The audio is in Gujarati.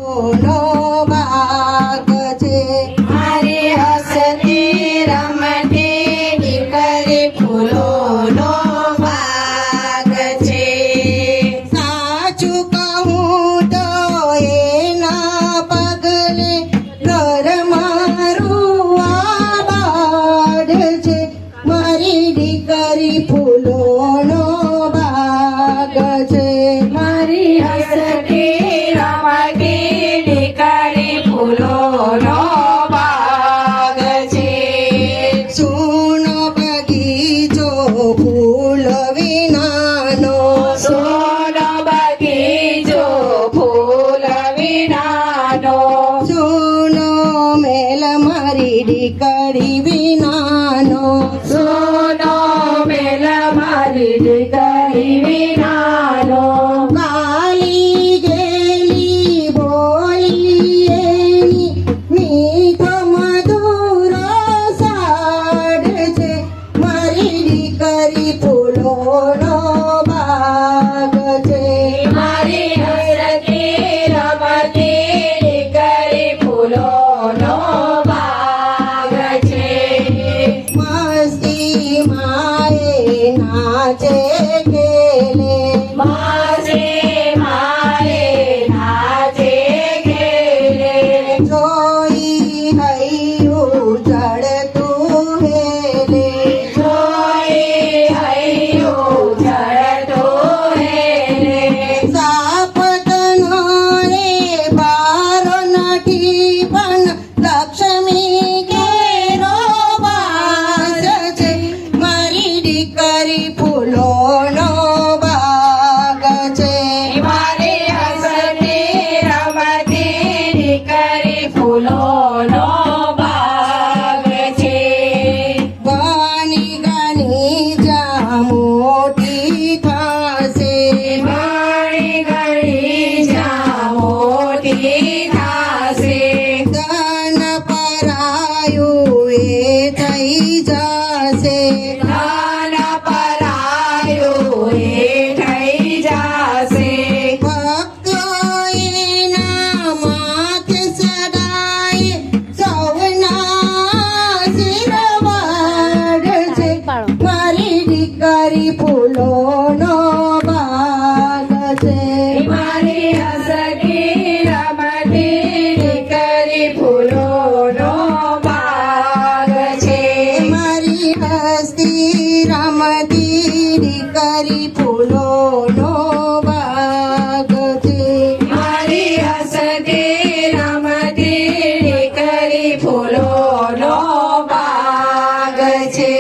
નો બાગ છે મારી હસતી રમતી દીકરી ફૂલોનો બાગ છે. સાચું કહું તો એના પગલે ઘર મારું આબાદ છે મારી દીકરી ફૂલોનો બાગ છે મારી હસતી રમતી દીકરી ફૂલોનો બાગ છે. સોનો બગીચો ફૂલ વિનાનો સોનો બગીચો ફૂલ વિનાનો સોનો મેલ મારી દીકરી વિનાનો સોનો મેલ મારી દીકરી વિનાનો કાલી ગેલી બોલી એની મીઠો મધુરો સાડ છે મારી દીકરી ફૂલોનો બાગ છે મારી હસતી રમતી દીકરી ફૂલોનો બાગ છે. મસ્તી માએ નાચે ખેલે માસે મારે નાચે ખેલે જોઈ હૈયું જડતું હેલે જોઈ હૈયું જળતો હેલે સાપતનો રે બારો નથી પણ લક્ષ્મી કેરો વાસ છે મારી દીકરી ફૂલોનો બાગ છે મારી હસતી રમતી દીકરી ફૂલોનો બાગ છે. ઘણી ઘણી જા મોટી થશે ઘણી ઘણી જ્યાં મોટી થાશે ધન પરાયું એ થઈ જશે ધન પરાયું એ થઈ જાશે ભક્તો એના માથે સદાય સૌના આશીર્વાદ છે મારી દીકરી ફૂલોનો બાગ છે મારી હસતી રમતી દીકરી ફૂલોનો બાગ છે. મારી હસતી રમતી દીકરી ફૂલોનો બાગ છે મારી હસતી રમતી દીકરી ફૂલોનો બાગ છે.